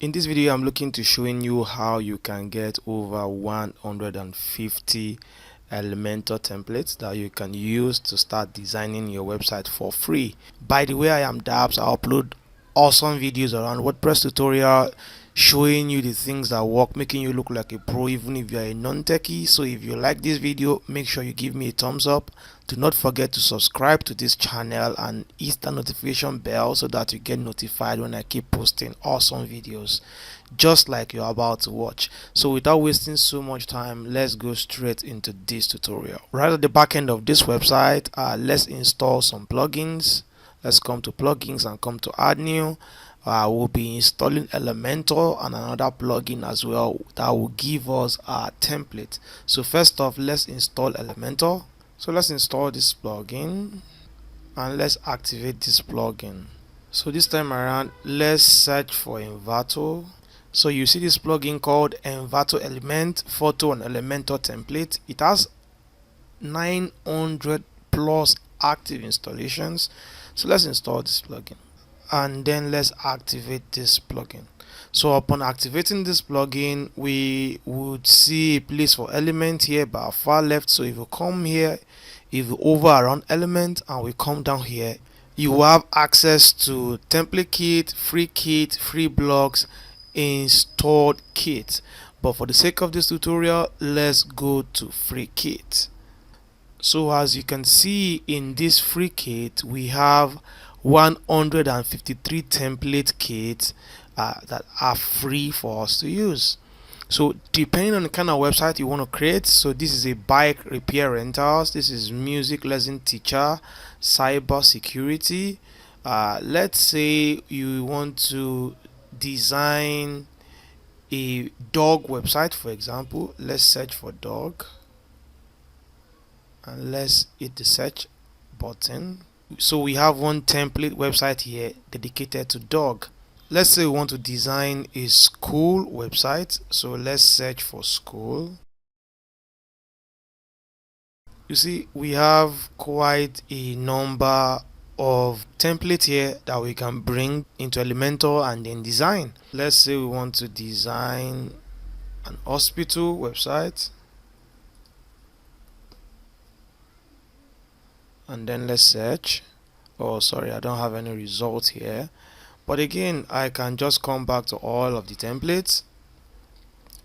In this video, I'm looking to showing you how you can get over 150 Elementor templates that you can use to start designing your website for free. By the way, I am Daps. I upload awesome videos around WordPress tutorial, showing you the things that work, making you look like a pro even if you are a non-techie. So if you like this video, make sure you give me a thumbs up. Do not forget to subscribe to this channel and hit the notification bell so that you get notified when I keep posting awesome videos just like you're about to watch. So without wasting so much time, let's go straight into this tutorial. Right at the back end of this website, let's install some plugins. Let's come to plugins and come to add new. We'll be installing Elementor and another plugin as well that will give us our template. So first off, let's install Elementor. So let's install this plugin and let's activate this plugin. So this time around, let's search for Envato. So you see this plugin called Envato Element Photo and Elementor template. It has 900 plus active installations. So let's install this plugin and then let's activate this plugin. So upon activating this plugin, we would see a place for element here by our far left. So if you come here, if you hover around element and we come down here, you will have access to template kit, free blocks, installed kit. But for the sake of this tutorial, let's go to free kit. So as you can see in this free kit, we have 153 template kits that are free for us to use. So depending on the kind of website you want to create, so this is a bike repair rentals, this is music lesson teacher, cyber security. Let's say you want to design a dog website, for example. Let's search for dog and let's hit the search button. So we have one template website here dedicated to dog. Let's say we want to design a school website, so let's search for school. You see, we have quite a number of templates here that we can bring into Elementor and then design. Let's say we want to design an hospital website, and then let's search. Oh, sorry, I don't have any results here. But again, I can just come back to all of the templates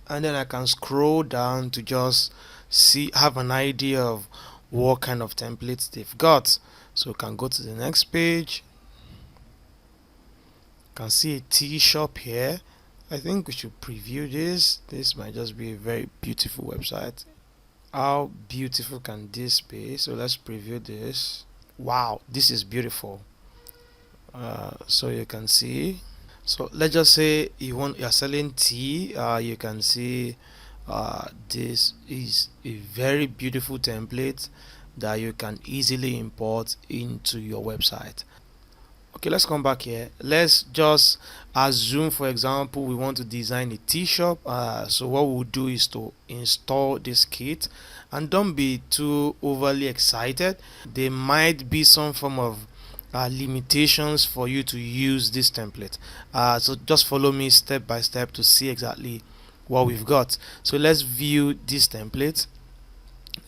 and then I can scroll down to just have an idea of what kind of templates they've got. So we can go to the next page. You can see a tea shop here. I think we should preview this. This might just be a very beautiful website. How beautiful can this be? So let's preview this. Wow, this is beautiful. So you can see, so let's just say you're selling tea. You can see this is a very beautiful template that you can easily import into your website. Okay, let's come back here. Let's just assume, for example, we want to design a tea shop. So what we'll do is to install this kit, and don't be too overly excited. There might be some form of limitations for you to use this template. So just follow me step by step to see exactly what we've got. So let's view this template.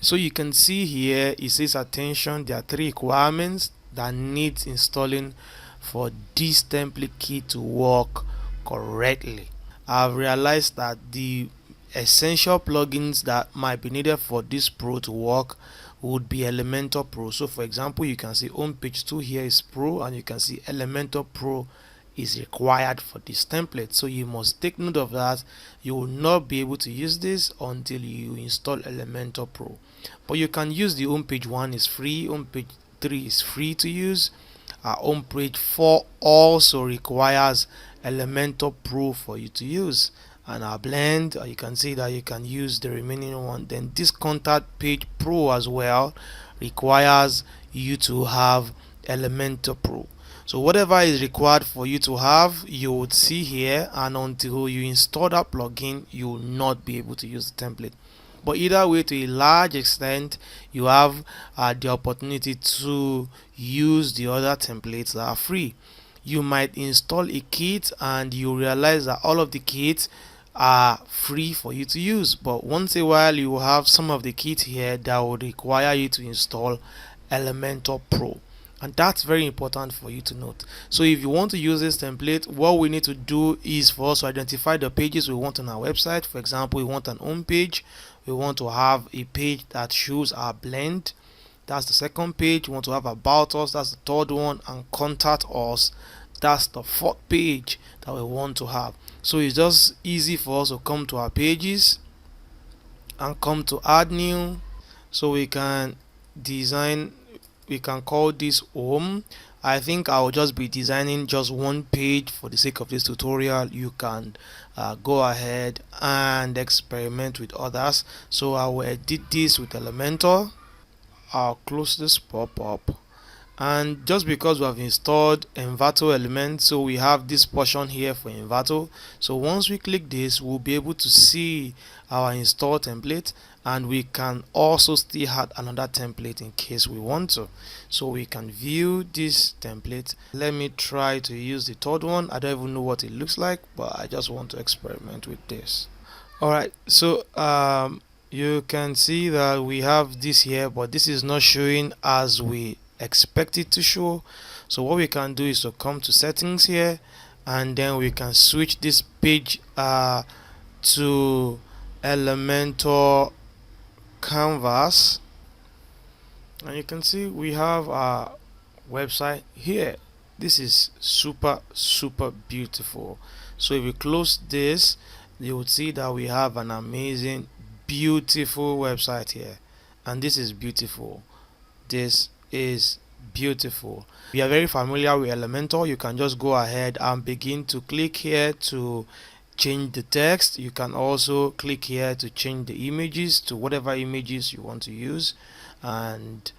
So you can see here it says attention, there are 3 requirements that needs installing for this template kit to work correctly. I've realized that the essential plugins that might be needed for this pro to work would be Elementor Pro. So for example, you can see home page 2 here is Pro, and you can see Elementor Pro is required for this template. So you must take note of that. You will not be able to use this until you install Elementor Pro. But you can use the home page 1 is free, home page 3 is free to use. Home page 4 also requires Elementor Pro for you to use. And our blend, you can see that you can use the remaining one. Then this contact page Pro as well requires you to have Elementor Pro. So whatever is required for you to have, you would see here, and until you install that plugin, you will not be able to use the template. But either way, to a large extent, you have the opportunity to use the other templates that are free. you might install a kit and you realize that all of the kits are free for you to use, but once in a while you will have some of the kits here that would require you to install Elementor Pro, and that's very important for you to note. So if you want to use this template, what we need to do is for us to identify the pages we want on our website. For example, we want an home page, we want to have a page that shows our blend, that's the second page. We want to have about us, that's the third one, and contact us, that's the fourth page that we want to have. So it's just easy for us to come to our pages and come to add new. So we can design, we can call this home. I think I'll just be designing just one page for the sake of this tutorial. You can go ahead and experiment with others. So I will edit this with Elementor. I'll close this pop-up, and just because we have installed Envato element, so we have this portion here for Envato. So once we click this, we'll be able to see our install template, and we can also still add another template in case we want to. So we can view this template. Let me try to use the third one. I don't even know what it looks like, but I just want to experiment with this. Alright, so you can see that we have this here, but this is not showing as we expect it to show. So what we can do is to come to settings here, and then we can switch this page to Elementor canvas, and you can see we have our website here. This is super beautiful. So if we close this, you would see that we have an amazing beautiful website here, and this is beautiful. This is beautiful. We are very familiar with Elementor. You can just go ahead and begin to click here to change the text. You can also click here to change the images to whatever images you want to use, and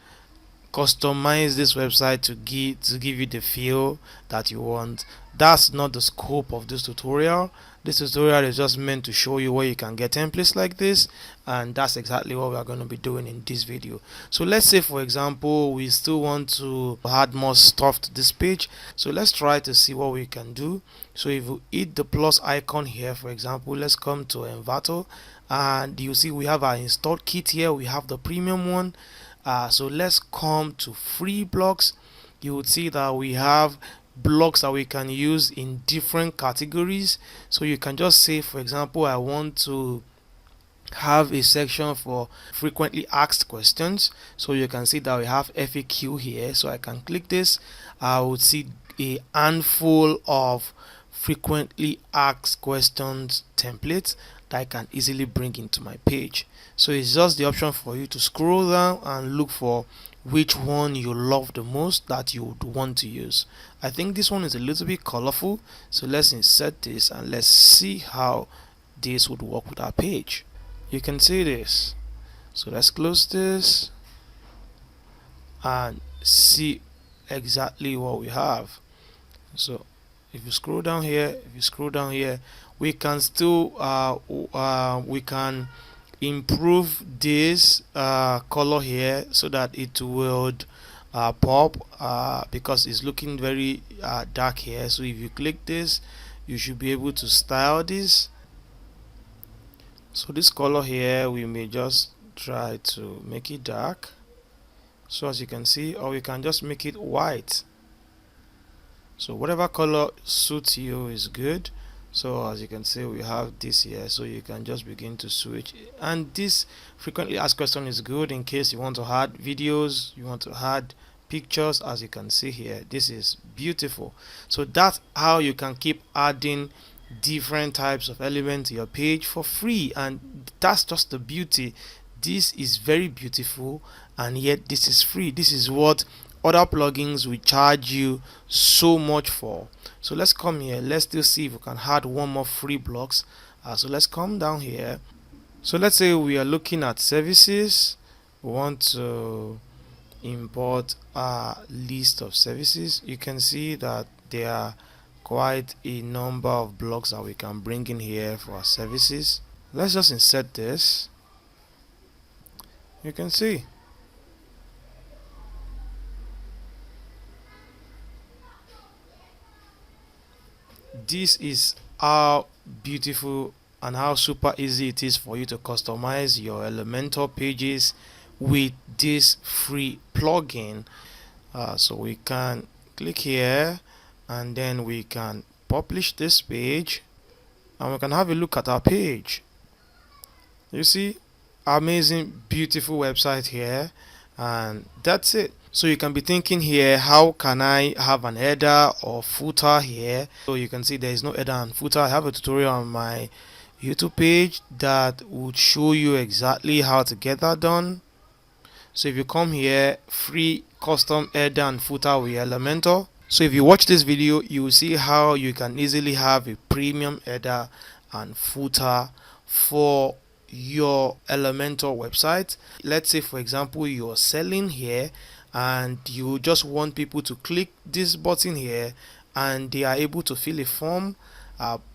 customize this website to give you the feel that you want. That's not the scope of this tutorial. This tutorial is just meant to show you where you can get templates like this, and that's exactly what we are going to be doing in this video. So let's say, for example, we still want to add more stuff to this page. So let's try to see what we can do. So if you hit the plus icon here, for example, let's come to Envato, and you see we have our installed kit here. We have the premium one. So let's come to free blocks. You would see that we have blocks that we can use in different categories. So you can just say, for example, I want to have a section for frequently asked questions. So you can see that we have FAQ here. So I can click this. I would see a handful of frequently asked questions templates that I can easily bring into my page. So it's just the option for you to scroll down and look for which one you love the most that you would want to use. I think this one is a little bit colorful, so let's insert this and let's see how this would work with our page. You can see this. So let's close this and see exactly what we have. So if you scroll down here, we can still we can improve this color here so that it would pop because it's looking very dark here. So if you click this, you should be able to style this. So this color here, we may just try to make it dark, so as you can see, or we can just make it white. So whatever color suits you is good. So as you can see, we have this here, so you can just begin to switch. And this frequently asked question is good in case you want to add videos, you want to add pictures. As you can see here, this is beautiful. So that's how you can keep adding different types of elements to your page for free, and that's just the beauty. This is very beautiful, and yet this is free. This is what other plugins will charge you so much for. So let's come here, let's still see if we can add one more free blocks. So let's come down here. So let's say we are looking at services. We want to import a list of services. You can see that there are quite a number of blocks that we can bring in here for our services. Let's just insert this. You can see this is how beautiful and how super easy it is for you to customize your Elementor pages with this free plugin. So we can click here and then we can publish this page and we can have a look at our page. You see, amazing, beautiful website here, and that's it. So you can be thinking here, how can I have an header or footer here? So you can see there is no header and footer. I have a tutorial on my YouTube page that would show you exactly how to get that done. So if you come here, free custom header and footer with Elementor. So if you watch this video, you will see how you can easily have a premium header and footer for your Elementor website. Let's say for example you're selling here and you just want people to click this button here and they are able to fill a form,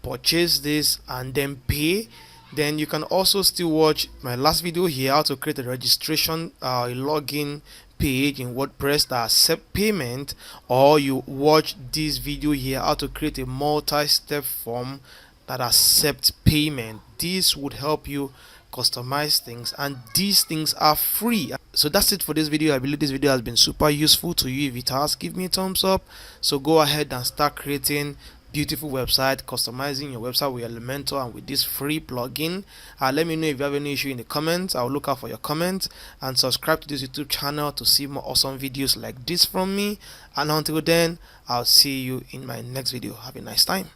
purchase this and then pay. Then you can also still watch my last video here, how to create a registration a login page in WordPress that accept payment, or you watch this video here, how to create a multi-step form that accepts payment. This would help you customize things, and these things are free. So that's it for this video. I believe this video has been super useful to you. If it has, give me a thumbs up. So go ahead and start creating beautiful website, customizing your website with Elementor and with this free plugin. Let me know if you have any issue in the comments. I'll look out for your comments, and subscribe to this YouTube channel to see more awesome videos like this from me. And until then, I'll see you in my next video. Have a nice time.